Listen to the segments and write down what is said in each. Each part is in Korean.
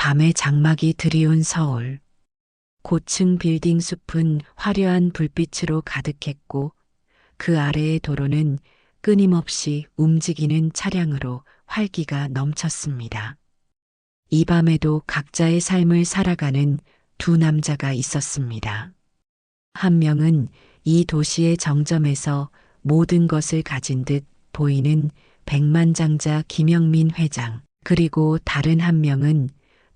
밤의 장막이 드리운 서울. 고층 빌딩 숲은 화려한 불빛으로 가득했고 그 아래의 도로는 끊임없이 움직이는 차량으로 활기가 넘쳤습니다. 이 밤에도 각자의 삶을 살아가는 두 남자가 있었습니다. 한 명은 이 도시의 정점에서 모든 것을 가진 듯 보이는 백만장자 김영민 회장, 그리고 다른 한 명은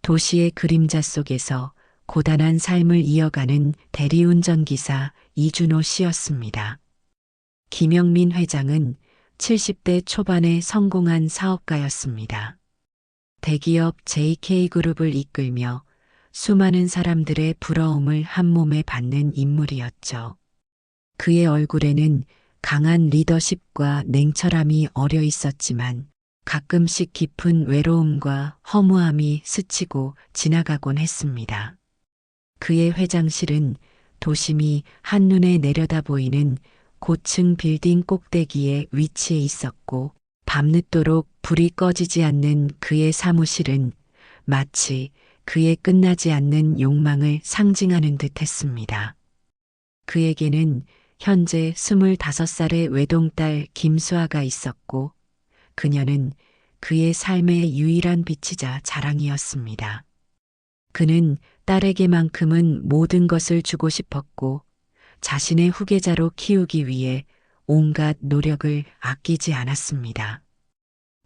도시의 그림자 속에서 고단한 삶을 이어가는 대리운전 기사 이준호 씨였습니다. 김영민 회장은 70대 초반의 성공한 사업가였습니다. 대기업 JK그룹을 이끌며 수많은 사람들의 부러움을 한 몸에 받는 인물이었죠. 그의 얼굴에는 강한 리더십과 냉철함이 어려 있었지만 가끔씩 깊은 외로움과 허무함이 스치고 지나가곤 했습니다. 그의 회장실은 도심이 한눈에 내려다 보이는 고층 빌딩 꼭대기에 위치해 있었고 밤늦도록 불이 꺼지지 않는 그의 사무실은 마치 그의 끝나지 않는 욕망을 상징하는 듯 했습니다. 그에게는 현재 25살의 외동딸 김수아가 있었고 그녀는 그의 삶의 유일한 빛이자 자랑이었습니다. 그는 딸에게만큼은 모든 것을 주고 싶었고 자신의 후계자로 키우기 위해 온갖 노력을 아끼지 않았습니다.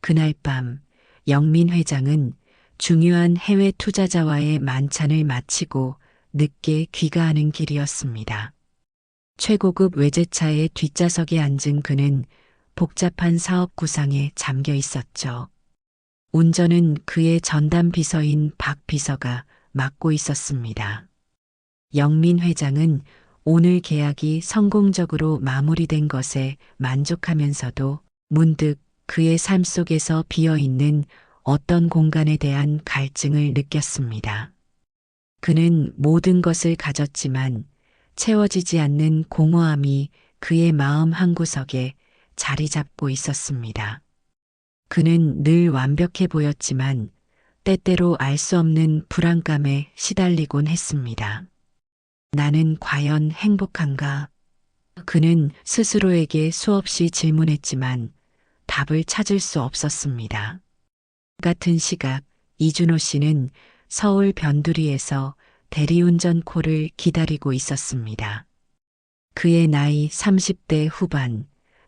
그날 밤 영민 회장은 중요한 해외 투자자와의 만찬을 마치고 늦게 귀가하는 길이었습니다. 최고급 외제차의 뒷좌석에 앉은 그는 복잡한 사업 구상에 잠겨 있었죠. 운전은 그의 전담 비서인 박 비서가 맡고 있었습니다. 영민 회장은 오늘 계약이 성공적으로 마무리된 것에 만족하면서도 문득 그의 삶 속에서 비어있는 어떤 공간에 대한 갈증을 느꼈습니다. 그는 모든 것을 가졌지만 채워지지 않는 공허함이 그의 마음 한구석에 자리 잡고 있었습니다. 그는 늘 완벽해 보였지만 때때로 알 수 없는 불안감에 시달리곤 했습니다. 나는 과연 행복한가? 그는 스스로에게 수없이 질문했지만 답을 찾을 수 없었습니다. 같은 시각 이준호 씨는 서울 변두리에서 대리운전 콜을 기다리고 있었습니다. 그의 나이 30대 후반,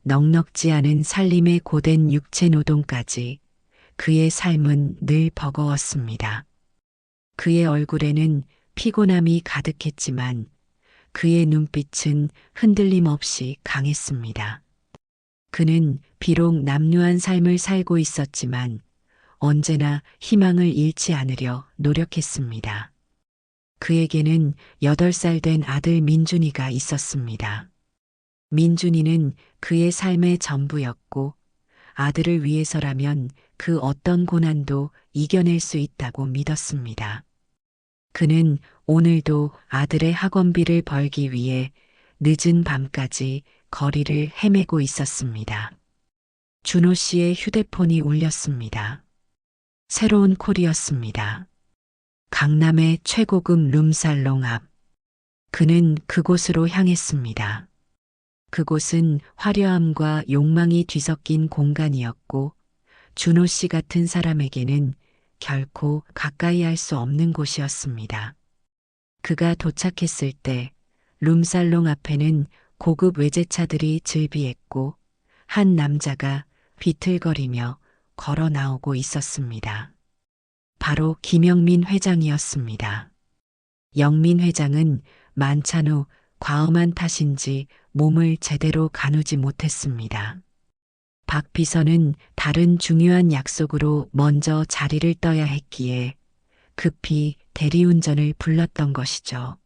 넉넉지 않은 살림의 고된 육체 노동까지 그의 삶은 늘 버거웠습니다. 그의 얼굴에는 피곤함이 가득했지만 그의 눈빛은 흔들림 없이 강했습니다. 그는 비록 남루한 삶을 살고 있었지만 언제나 희망을 잃지 않으려 노력했습니다. 그에게는 8살 된 아들 민준이가 있었습니다. 민준이는 그의 삶의 전부였고 아들을 위해서라면 그 어떤 고난도 이겨낼 수 있다고 믿었습니다. 그는 오늘도 아들의 학원비를 벌기 위해 늦은 밤까지 거리를 헤매고 있었습니다. 준호 씨의 휴대폰이 울렸습니다. 새로운 콜이었습니다. 강남의 최고급 룸살롱 앞. 그는 그곳으로 향했습니다. 그곳은 화려함과 욕망이 뒤섞인 공간이었고 준호 씨 같은 사람에게는 결코 가까이 할 수 없는 곳이었습니다. 그가 도착했을 때 룸살롱 앞에는 고급 외제차들이 즐비했고 한 남자가 비틀거리며 걸어 나오고 있었습니다. 바로 김영민 회장이었습니다. 영민 회장은 만찬 후 과음한 탓인지 몸을 제대로 가누지 못했습니다. 박 비서는 다른 중요한 약속으로 먼저 자리를 떠야 했기에 급히 대리운전을 불렀던 것이죠.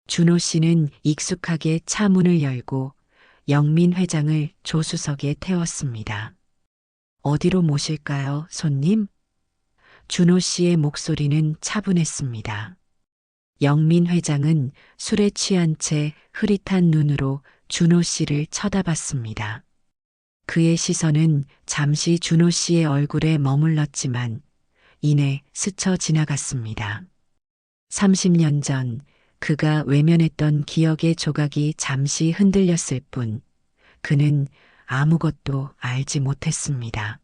준호 씨는 익숙하게 차 문을 열고 영민 회장을 조수석에 태웠습니다. 어디로 모실까요, 손님? 준호 씨의 목소리는 차분했습니다. 영민 회장은 술에 취한 채 흐릿한 눈으로 준호 씨를 쳐다봤습니다. 그의 시선은 잠시 준호 씨의 얼굴에 머물렀지만 이내 스쳐 지나갔습니다. 30년 전 그가 외면했던 기억의 조각이 잠시 흔들렸을 뿐 그는 아무것도 알지 못했습니다.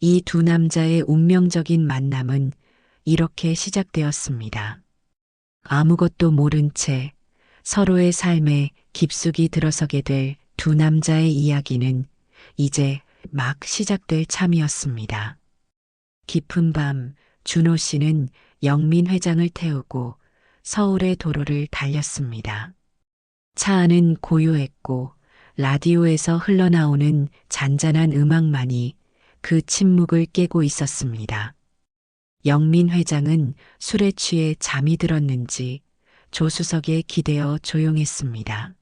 이 두 남자의 운명적인 만남은 이렇게 시작되었습니다. 아무것도 모른 채 서로의 삶에 깊숙이 들어서게 될 두 남자의 이야기는 이제 막 시작될 참이었습니다. 깊은 밤 준호 씨는 영민 회장을 태우고 서울의 도로를 달렸습니다. 차 안은 고요했고 라디오에서 흘러나오는 잔잔한 음악만이 그 침묵을 깨고 있었습니다. 영민 회장은 술에 취해 잠이 들었는지 조수석에 기대어 조용했습니다.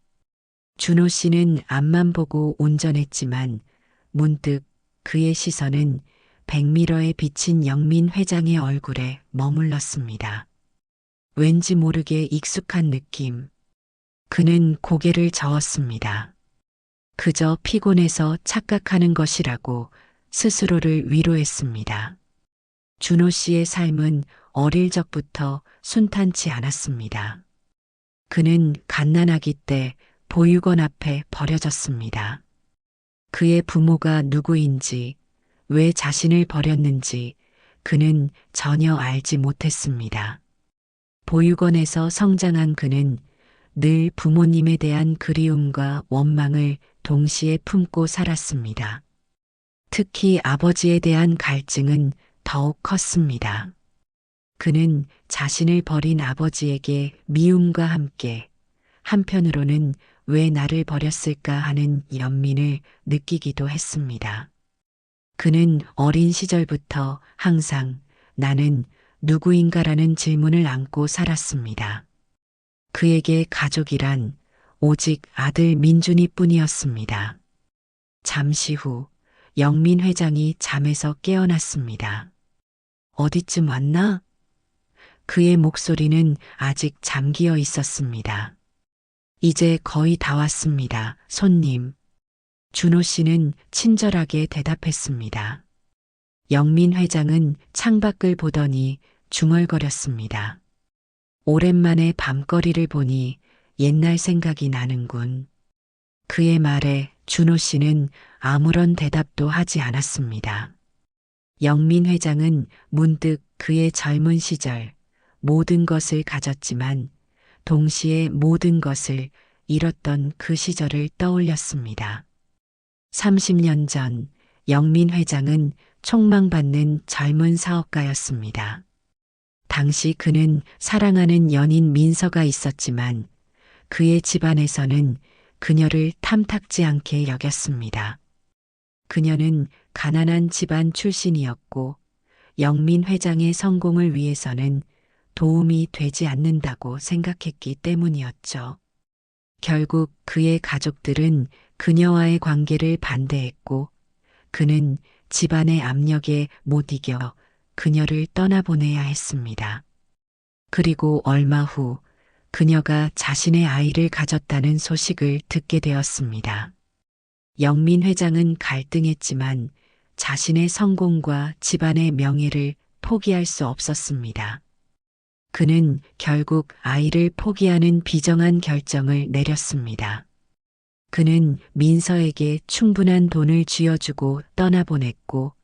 준호 씨는 앞만 보고 운전했지만 문득 그의 시선은 백미러에 비친 영민 회장의 얼굴에 머물렀습니다. 왠지 모르게 익숙한 느낌. 그는 고개를 저었습니다. 그저 피곤해서 착각하는 것이라고 스스로를 위로했습니다. 준호 씨의 삶은 어릴 적부터 순탄치 않았습니다. 그는 갓난아기 때 보육원 앞에 버려졌습니다. 그의 부모가 누구인지, 왜 자신을 버렸는지 그는 전혀 알지 못했습니다. 보육원에서 성장한 그는 늘 부모님에 대한 그리움과 원망을 동시에 품고 살았습니다. 특히 아버지에 대한 갈증은 더욱 컸습니다. 그는 자신을 버린 아버지에게 미움과 함께 한편으로는 왜 나를 버렸을까 하는 연민을 느끼기도 했습니다. 그는 어린 시절부터 항상 나는 누구인가라는 질문을 안고 살았습니다. 그에게 가족이란 오직 아들 민준이 뿐이었습니다. 잠시 후 영민 회장이 잠에서 깨어났습니다. 어디쯤 왔나? 그의 목소리는 아직 잠기어 있었습니다. 이제 거의 다 왔습니다, 손님. 준호 씨는 친절하게 대답했습니다. 영민 회장은 창밖을 보더니 중얼거렸습니다. 오랜만에 밤거리를 보니 옛날 생각이 나는군. 그의 말에 준호 씨는 아무런 대답도 하지 않았습니다. 영민 회장은 문득 그의 젊은 시절 모든 것을 가졌지만 동시에 모든 것을 잃었던 그 시절을 떠올렸습니다. 30년 전 영민 회장은 촉망받는 젊은 사업가였습니다. 당시 그는 사랑하는 연인 민서가 있었지만 그의 집안에서는 그녀를 탐탁지 않게 여겼습니다. 그녀는 가난한 집안 출신이었고 영민 회장의 성공을 위해서는 도움이 되지 않는다고 생각했기 때문이었죠. 결국 그의 가족들은 그녀와의 관계를 반대했고 그는 집안의 압력에 못 이겨 그녀를 떠나보내야 했습니다. 그리고 얼마 후 그녀가 자신의 아이를 가졌다는 소식을 듣게 되었습니다. 영민 회장은 갈등했지만 자신의 성공과 집안의 명예를 포기할 수 없었습니다. 그는 결국 아이를 포기하는 비정한 결정을 내렸습니다. 그는 민서에게 충분한 돈을 쥐어주고 떠나보냈고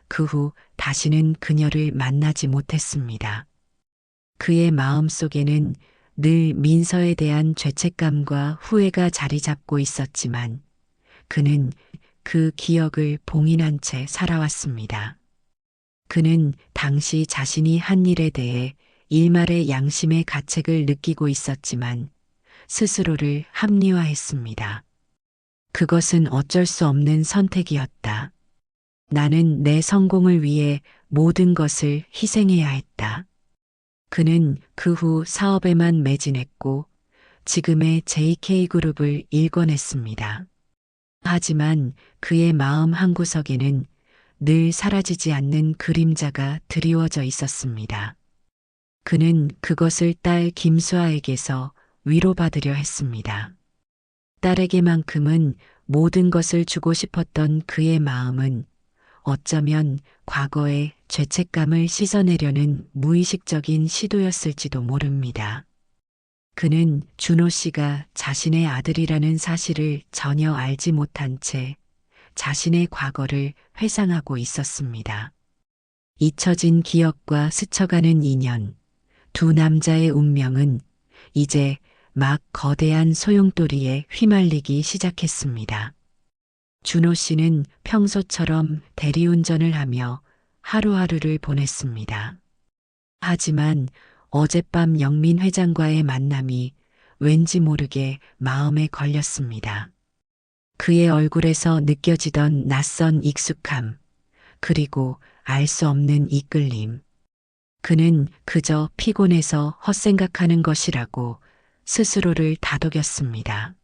그 후 다시는 그녀를 만나지 못했습니다. 그의 마음속에는 늘 민서에 대한 죄책감과 후회가 자리 잡고 있었지만 그는 그 기억을 봉인한 채 살아왔습니다. 그는 당시 자신이 한 일에 대해 일말의 양심의 가책을 느끼고 있었지만 스스로를 합리화했습니다. 그것은 어쩔 수 없는 선택이었다. 나는 내 성공을 위해 모든 것을 희생해야 했다. 그는 그 후 사업에만 매진했고 지금의 JK그룹을 일궈냈습니다. 하지만 그의 마음 한구석에는 늘 사라지지 않는 그림자가 드리워져 있었습니다. 그는 그것을 딸 김수아에게서 위로받으려 했습니다. 딸에게만큼은 모든 것을 주고 싶었던 그의 마음은 어쩌면 과거의 죄책감을 씻어내려는 무의식적인 시도였을지도 모릅니다. 그는 준호 씨가 자신의 아들이라는 사실을 전혀 알지 못한 채 자신의 과거를 회상하고 있었습니다. 잊혀진 기억과 스쳐가는 인연, 두 남자의 운명은 이제 막 거대한 소용돌이에 휘말리기 시작했습니다. 준호 씨는 평소처럼 대리운전을 하며 하루하루를 보냈습니다. 하지만 어젯밤 영민 회장과의 만남이 왠지 모르게 마음에 걸렸습니다. 그의 얼굴에서 느껴지던 낯선 익숙함, 그리고 알 수 없는 이끌림. 그는 그저 피곤해서 헛생각하는 것이라고 스스로를 다독였습니다.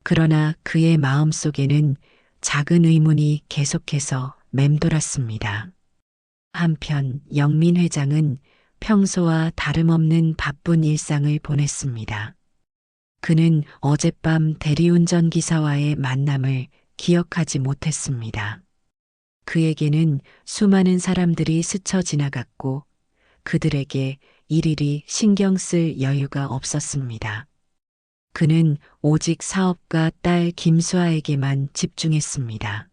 그러나 그의 마음 속에는 작은 의문이 계속해서 맴돌았습니다. 한편 영민 회장은 평소와 다름없는 바쁜 일상을 보냈습니다. 그는 어젯밤 대리운전 기사와의 만남을 기억하지 못했습니다. 그에게는 수많은 사람들이 스쳐 지나갔고 그들에게 일일이 신경 쓸 여유가 없었습니다. 그는 오직 사업가 딸 김수아에게만 집중했습니다.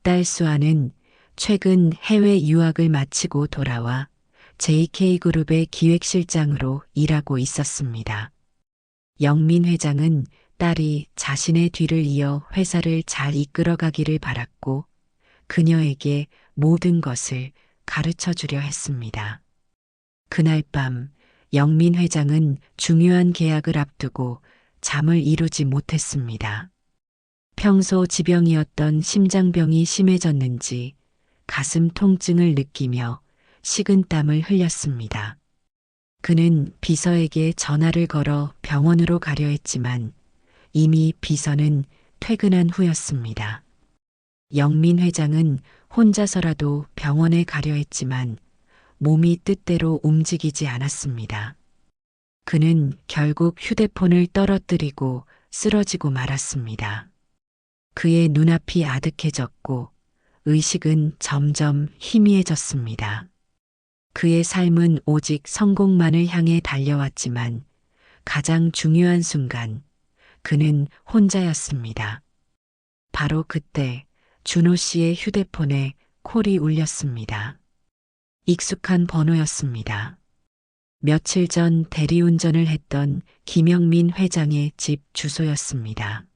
딸 수아는 최근 해외 유학을 마치고 돌아와 JK그룹의 기획실장으로 일하고 있었습니다. 영민 회장은 딸이 자신의 뒤를 이어 회사를 잘 이끌어가기를 바랐고 그녀에게 모든 것을 가르쳐 주려 했습니다. 그날 밤 영민 회장은 중요한 계약을 앞두고 잠을 이루지 못했습니다. 평소 지병이었던 심장병이 심해졌는지 가슴 통증을 느끼며 식은땀을 흘렸습니다. 그는 비서에게 전화를 걸어 병원으로 가려 했지만 이미 비서는 퇴근한 후였습니다. 영민 회장은 혼자서라도 병원에 가려 했지만 몸이 뜻대로 움직이지 않았습니다. 그는 결국 휴대폰을 떨어뜨리고 쓰러지고 말았습니다. 그의 눈앞이 아득해졌고 의식은 점점 희미해졌습니다. 그의 삶은 오직 성공만을 향해 달려왔지만 가장 중요한 순간 그는 혼자였습니다. 바로 그때 준호 씨의 휴대폰에 콜이 울렸습니다. 익숙한 번호였습니다. 며칠 전 대리운전을 했던 김영민 회장의 집 주소였습니다.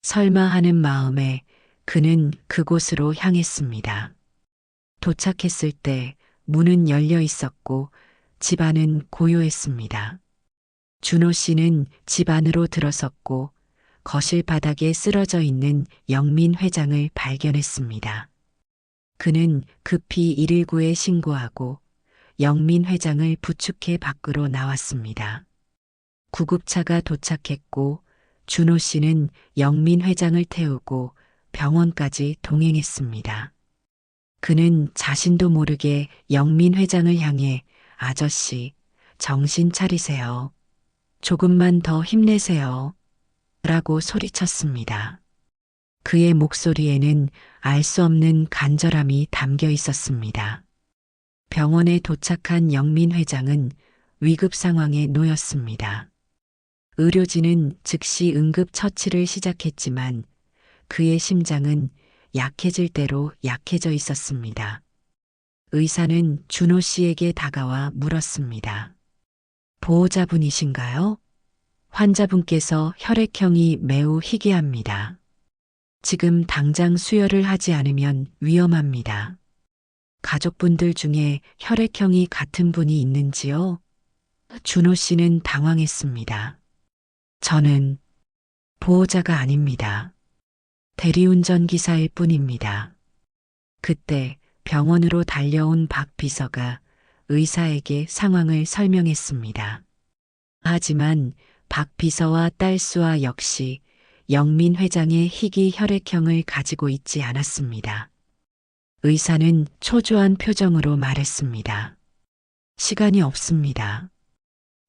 설마 하는 마음에 그는 그곳으로 향했습니다. 도착했을 때 문은 열려 있었고 집 안은 고요했습니다. 준호 씨는 집 안으로 들어섰고 거실 바닥에 쓰러져 있는 영민 회장을 발견했습니다. 그는 급히 119에 신고하고 영민 회장을 부축해 밖으로 나왔습니다. 구급차가 도착했고 준호 씨는 영민 회장을 태우고 병원까지 동행했습니다. 그는 자신도 모르게 영민 회장을 향해 아저씨, 정신 차리세요. 조금만 더 힘내세요. 라고 소리쳤습니다. 그의 목소리에는 알 수 없는 간절함이 담겨 있었습니다. 병원에 도착한 영민 회장은 위급 상황에 놓였습니다. 의료진은 즉시 응급 처치를 시작했지만 그의 심장은 약해질 대로 약해져 있었습니다. 의사는 준호 씨에게 다가와 물었습니다. 보호자분이신가요? 환자분께서 혈액형이 매우 희귀합니다. 지금 당장 수혈을 하지 않으면 위험합니다. 가족분들 중에 혈액형이 같은 분이 있는지요? 준호 씨는 당황했습니다. 저는 보호자가 아닙니다. 대리운전 기사일 뿐입니다. 그때 병원으로 달려온 박 비서가 의사에게 상황을 설명했습니다. 하지만 박 비서와 딸 수아 역시 영민 회장의 희귀 혈액형을 가지고 있지 않았습니다. 의사는 초조한 표정으로 말했습니다. 시간이 없습니다.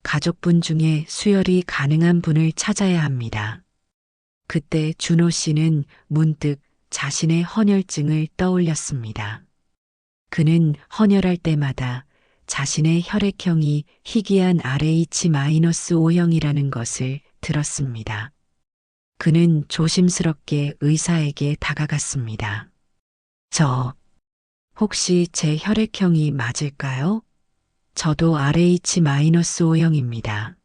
가족분 중에 수혈이 가능한 분을 찾아야 합니다. 그때 준호 씨는 문득 자신의 헌혈증을 떠올렸습니다. 그는 헌혈할 때마다 자신의 혈액형이 희귀한 RH-O형이라는 것을 들었습니다. 그는 조심스럽게 의사에게 다가갔습니다. 혹시 제 혈액형이 맞을까요? 저도 RH-O형입니다.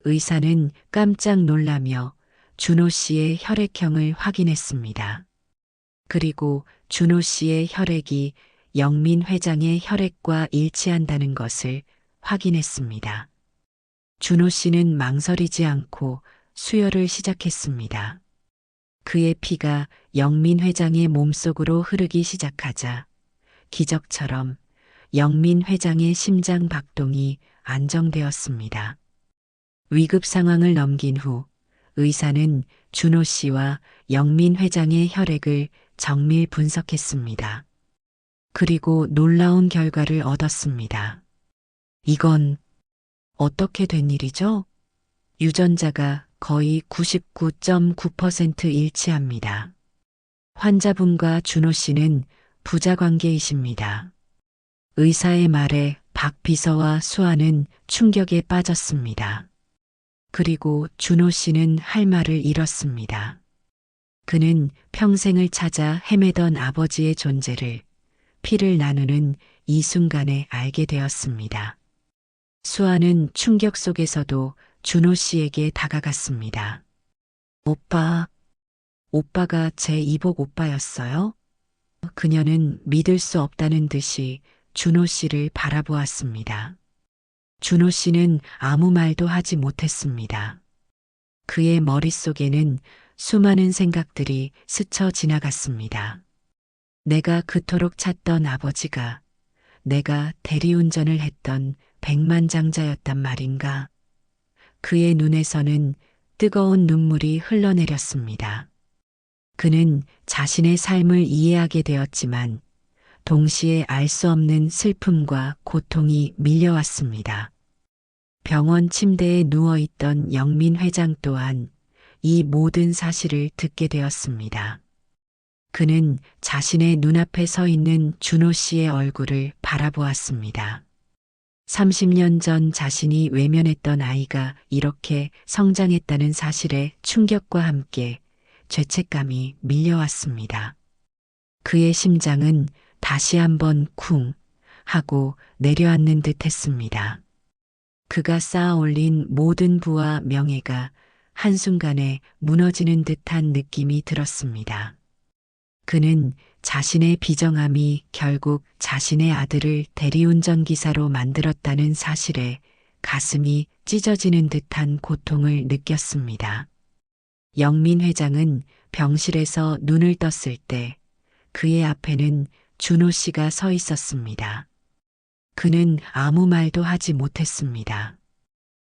의사는 깜짝 놀라며 준호 씨의 혈액형을 확인했습니다. 그리고 준호 씨의 혈액이 영민 회장의 혈액과 일치한다는 것을 확인했습니다. 준호 씨는 망설이지 않고 수혈을 시작했습니다. 그의 피가 영민 회장의 몸속으로 흐르기 시작하자 기적처럼 영민 회장의 심장 박동이 안정되었습니다. 위급 상황을 넘긴 후 의사는 준호 씨와 영민 회장의 혈액을 정밀 분석했습니다. 그리고 놀라운 결과를 얻었습니다. 이건 어떻게 된 일이죠? 유전자가 거의 99.9% 일치합니다. 환자분과 준호 씨는 부자 관계이십니다. 의사의 말에 박 비서와 수아는 충격에 빠졌습니다. 그리고 준호 씨는 할 말을 잃었습니다. 그는 평생을 찾아 헤매던 아버지의 존재를 피를 나누는 이 순간에 알게 되었습니다. 수아는 충격 속에서도 준호 씨에게 다가갔습니다. 오빠가 제 이복 오빠였어요? 그녀는 믿을 수 없다는 듯이 준호 씨를 바라보았습니다. 준호 씨는 아무 말도 하지 못했습니다. 그의 머릿속에는 수많은 생각들이 스쳐 지나갔습니다. 내가 그토록 찾던 아버지가 내가 대리운전을 했던 백만장자였단 말인가. 그의 눈에서는 뜨거운 눈물이 흘러내렸습니다. 그는 자신의 삶을 이해하게 되었지만 동시에 알 수 없는 슬픔과 고통이 밀려왔습니다. 병원 침대에 누워있던 영민 회장 또한 이 모든 사실을 듣게 되었습니다. 그는 자신의 눈앞에 서 있는 준호 씨의 얼굴을 바라보았습니다. 30년 전 자신이 외면했던 아이가 이렇게 성장했다는 사실에 충격과 함께 죄책감이 밀려왔습니다. 그의 심장은 다시 한번 쿵 하고 내려앉는 듯 했습니다. 그가 쌓아 올린 모든 부와 명예가 한순간에 무너지는 듯한 느낌이 들었습니다. 그는 자신의 비정함이 결국 자신의 아들을 대리운전 기사로 만들었다는 사실에 가슴이 찢어지는 듯한 고통을 느꼈습니다. 영민 회장은 병실에서 눈을 떴을 때 그의 앞에는 준호 씨가 서 있었습니다. 그는 아무 말도 하지 못했습니다.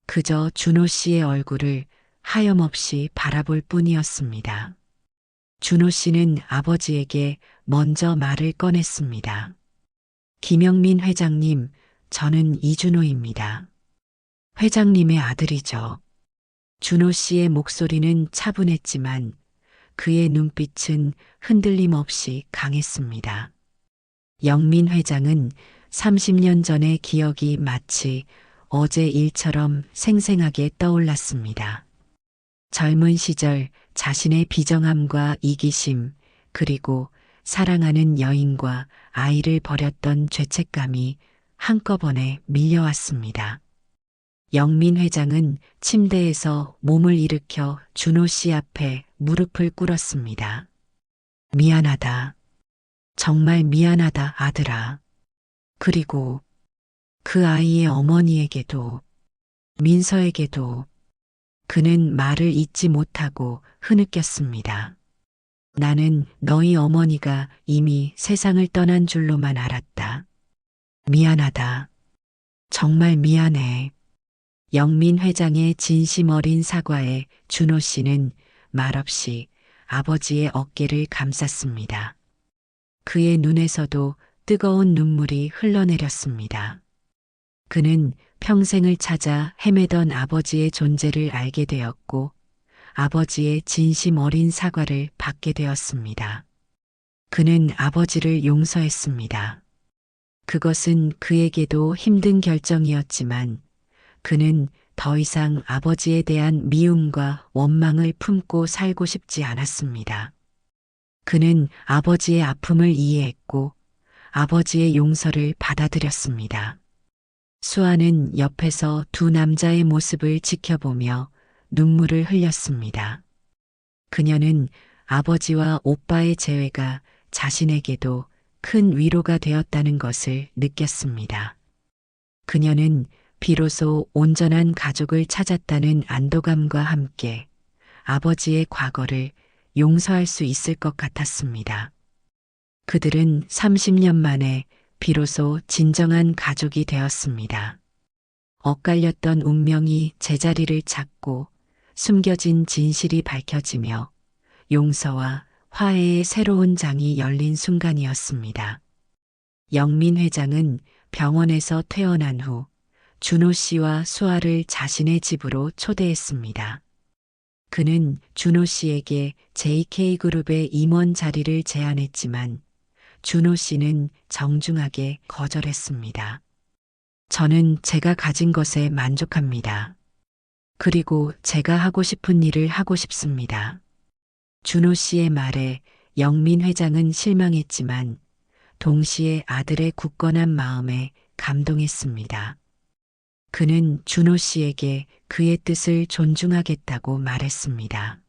그저 준호 씨의 얼굴을 하염없이 바라볼 뿐이었습니다. 준호 씨는 아버지에게 먼저 말을 꺼냈습니다. 김영민 회장님, 저는 이준호입니다. 회장님의 아들이죠. 준호 씨의 목소리는 차분했지만 그의 눈빛은 흔들림 없이 강했습니다. 영민 회장은 30년 전의 기억이 마치 어제 일처럼 생생하게 떠올랐습니다. 젊은 시절 자신의 비정함과 이기심, 그리고 사랑하는 여인과 아이를 버렸던 죄책감이 한꺼번에 밀려왔습니다. 영민 회장은 침대에서 몸을 일으켜 준호 씨 앞에 무릎을 꿇었습니다. 미안하다. 정말 미안하다, 아들아. 그리고 그 아이의 어머니에게도, 민서에게도. 그는 말을 잇지 못하고 흐느꼈습니다. 나는 너희 어머니가 이미 세상을 떠난 줄로만 알았다. 미안하다. 정말 미안해. 영민 회장의 진심 어린 사과에 준호 씨는 말없이 아버지의 어깨를 감쌌습니다. 그의 눈에서도 뜨거운 눈물이 흘러내렸습니다. 그는 평생을 찾아 헤매던 아버지의 존재를 알게 되었고 아버지의 진심 어린 사과를 받게 되었습니다. 그는 아버지를 용서했습니다. 그것은 그에게도 힘든 결정이었지만 그는 더 이상 아버지에 대한 미움과 원망을 품고 살고 싶지 않았습니다. 그는 아버지의 아픔을 이해했고 아버지의 용서를 받아들였습니다. 수아는 옆에서 두 남자의 모습을 지켜보며 눈물을 흘렸습니다. 그녀는 아버지와 오빠의 재회가 자신에게도 큰 위로가 되었다는 것을 느꼈습니다. 그녀는 비로소 온전한 가족을 찾았다는 안도감과 함께 아버지의 과거를 용서할 수 있을 것 같았습니다. 그들은 30년 만에 비로소 진정한 가족이 되었습니다. 엇갈렸던 운명이 제자리를 찾고 숨겨진 진실이 밝혀지며 용서와 화해의 새로운 장이 열린 순간이었습니다. 영민 회장은 병원에서 퇴원한 후 준호 씨와 수아를 자신의 집으로 초대했습니다. 그는 준호 씨에게 JK그룹의 임원 자리를 제안했지만 준호 씨는 정중하게 거절했습니다. 저는 제가 가진 것에 만족합니다. 그리고 제가 하고 싶은 일을 하고 싶습니다. 준호 씨의 말에 영민 회장은 실망했지만 동시에 아들의 굳건한 마음에 감동했습니다. 그는 준호 씨에게 그의 뜻을 존중하겠다고 말했습니다.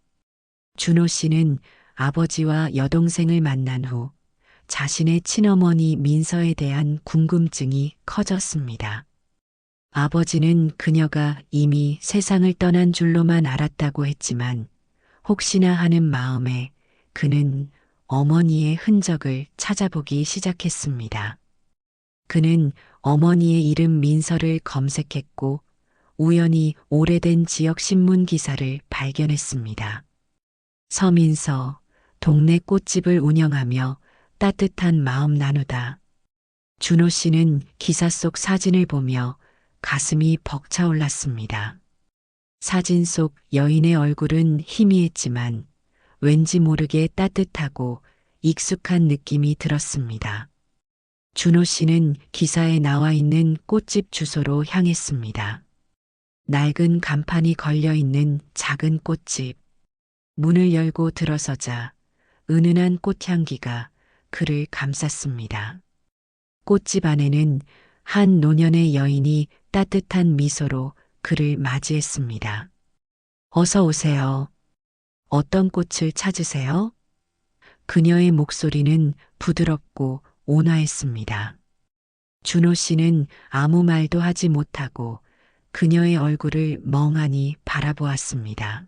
준호 씨는 아버지와 여동생을 만난 후 자신의 친어머니 민서에 대한 궁금증이 커졌습니다. 아버지는 그녀가 이미 세상을 떠난 줄로만 알았다고 했지만 혹시나 하는 마음에 그는 어머니의 흔적을 찾아보기 시작했습니다. 그는 어머니의 이름 민서를 검색했고 우연히 오래된 지역 신문 기사를 발견했습니다. 서민서, 동네 꽃집을 운영하며 따뜻한 마음 나누다. 준호 씨는 기사 속 사진을 보며 가슴이 벅차올랐습니다. 사진 속 여인의 얼굴은 희미했지만 왠지 모르게 따뜻하고 익숙한 느낌이 들었습니다. 준호 씨는 기사에 나와 있는 꽃집 주소로 향했습니다. 낡은 간판이 걸려 있는 작은 꽃집. 문을 열고 들어서자 은은한 꽃향기가 그를 감쌌습니다. 꽃집 안에는 한 노년의 여인이 따뜻한 미소로 그를 맞이했습니다. 어서 오세요. 어떤 꽃을 찾으세요? 그녀의 목소리는 부드럽고 온화했습니다. 준호 씨는 아무 말도 하지 못하고 그녀의 얼굴을 멍하니 바라보았습니다.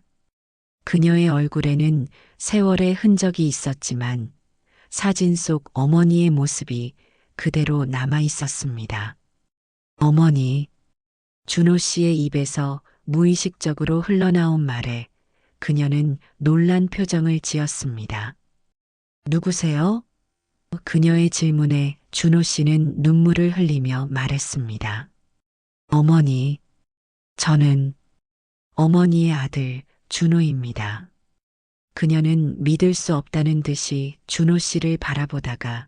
그녀의 얼굴에는 세월의 흔적이 있었지만 사진 속 어머니의 모습이 그대로 남아 있었습니다. 어머니, 준호 씨의 입에서 무의식적으로 흘러나온 말에 그녀는 놀란 표정을 지었습니다. 누구세요? 그녀의 질문에 준호 씨는 눈물을 흘리며 말했습니다. 어머니, 저는 어머니의 아들 준호입니다. 그녀는 믿을 수 없다는 듯이 준호 씨를 바라보다가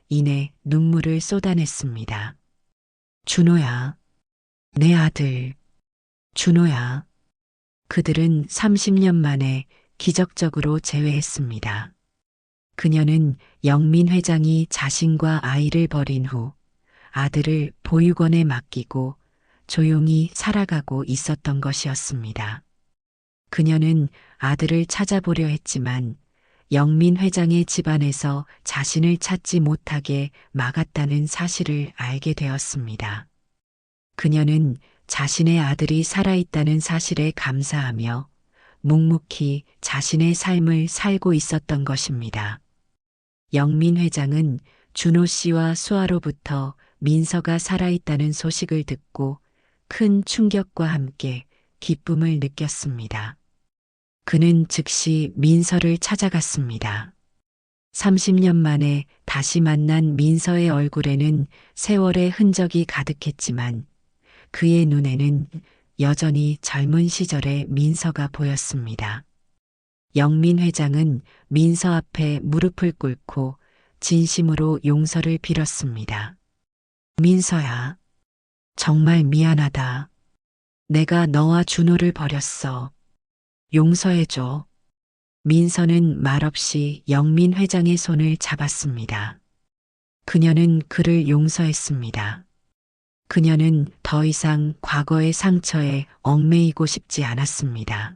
이내 눈물을 쏟아냈습니다. 준호야, 내 아들, 준호야. 그들은 30년 만에 기적적으로 재회했습니다. 그녀는 영민 회장이 자신과 아이를 버린 후 아들을 보육원에 맡기고 조용히 살아가고 있었던 것이었습니다. 그녀는 아들을 찾아보려 했지만 영민 회장의 집안에서 자신을 찾지 못하게 막았다는 사실을 알게 되었습니다. 그녀는 자신의 아들이 살아있다는 사실에 감사하며 묵묵히 자신의 삶을 살고 있었던 것입니다. 영민 회장은 준호 씨와 수아로부터 민서가 살아있다는 소식을 듣고 큰 충격과 함께 기쁨을 느꼈습니다. 그는 즉시 민서를 찾아갔습니다. 30년 만에 다시 만난 민서의 얼굴에는 세월의 흔적이 가득했지만 그의 눈에는 여전히 젊은 시절의 민서가 보였습니다. 영민 회장은 민서 앞에 무릎을 꿇고 진심으로 용서를 빌었습니다. 민서야, 정말 미안하다. 내가 너와 준호를 버렸어. 용서해줘. 민서는 말없이 영민 회장의 손을 잡았습니다. 그녀는 그를 용서했습니다. 그녀는 더 이상 과거의 상처에 얽매이고 싶지 않았습니다.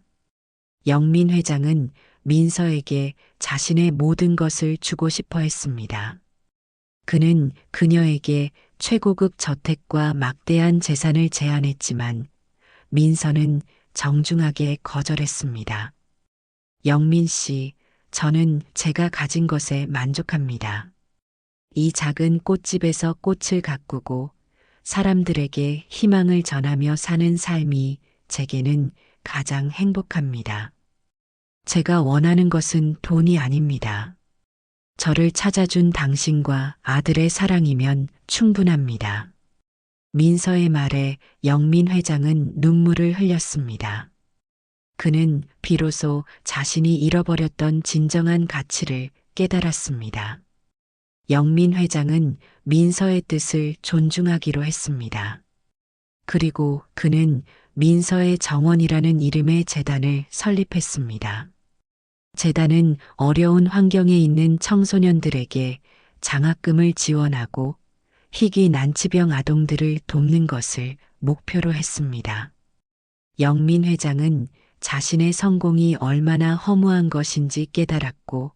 영민 회장은 민서에게 자신의 모든 것을 주고 싶어 했습니다. 그는 그녀에게 최고급 저택과 막대한 재산을 제안했지만 민서는 정중하게 거절했습니다. 영민 씨, 저는 제가 가진 것에 만족합니다. 이 작은 꽃집에서 꽃을 가꾸고 사람들에게 희망을 전하며 사는 삶이 제게는 가장 행복합니다. 제가 원하는 것은 돈이 아닙니다. 저를 찾아준 당신과 아들의 사랑이면 충분합니다. 민서의 말에 영민 회장은 눈물을 흘렸습니다. 그는 비로소 자신이 잃어버렸던 진정한 가치를 깨달았습니다. 영민 회장은 민서의 뜻을 존중하기로 했습니다. 그리고 그는 민서의 정원이라는 이름의 재단을 설립했습니다. 재단은 어려운 환경에 있는 청소년들에게 장학금을 지원하고 희귀 난치병 아동들을 돕는 것을 목표로 했습니다. 영민 회장은 자신의 성공이 얼마나 허무한 것인지 깨달았고,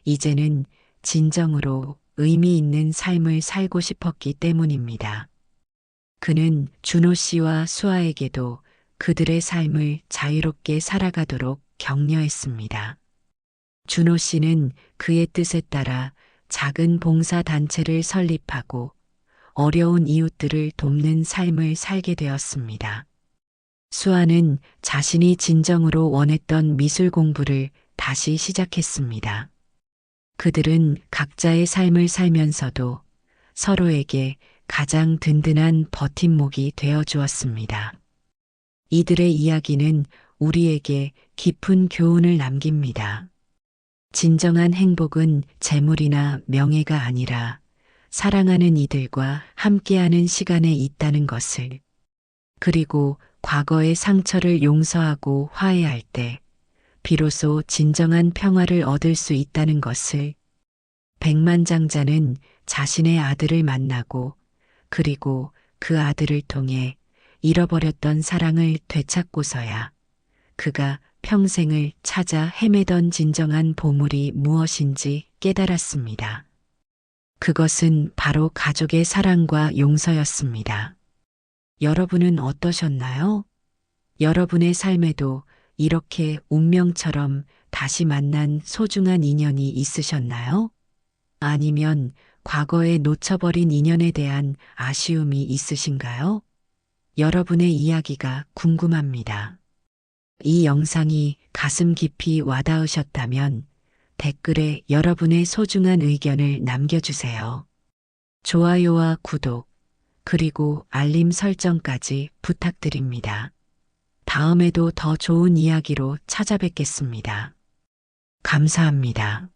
이제는 진정으로 의미 있는 삶을 살고 싶었기 때문입니다. 그는 준호 씨와 수아에게도 그들의 삶을 자유롭게 살아가도록 격려했습니다. 준호 씨는 그의 뜻에 따라 작은 봉사단체를 설립하고 어려운 이웃들을 돕는 삶을 살게 되었습니다. 수아는 자신이 진정으로 원했던 미술 공부를 다시 시작했습니다. 그들은 각자의 삶을 살면서도 서로에게 가장 든든한 버팀목이 되어 주었습니다. 이들의 이야기는 우리에게 깊은 교훈을 남깁니다. 진정한 행복은 재물이나 명예가 아니라 사랑하는 이들과 함께하는 시간에 있다는 것을, 그리고 과거의 상처를 용서하고 화해할 때 비로소 진정한 평화를 얻을 수 있다는 것을. 백만장자는 자신의 아들을 만나고 그리고 그 아들을 통해 잃어버렸던 사랑을 되찾고서야 그가 평생을 찾아 헤매던 진정한 보물이 무엇인지 깨달았습니다. 그것은 바로 가족의 사랑과 용서였습니다. 여러분은 어떠셨나요? 여러분의 삶에도 이렇게 운명처럼 다시 만난 소중한 인연이 있으셨나요? 아니면 과거에 놓쳐버린 인연에 대한 아쉬움이 있으신가요? 여러분의 이야기가 궁금합니다. 이 영상이 가슴 깊이 와닿으셨다면 댓글에 여러분의 소중한 의견을 남겨주세요. 좋아요와 구독, 그리고 알림 설정까지 부탁드립니다. 다음에도 더 좋은 이야기로 찾아뵙겠습니다. 감사합니다.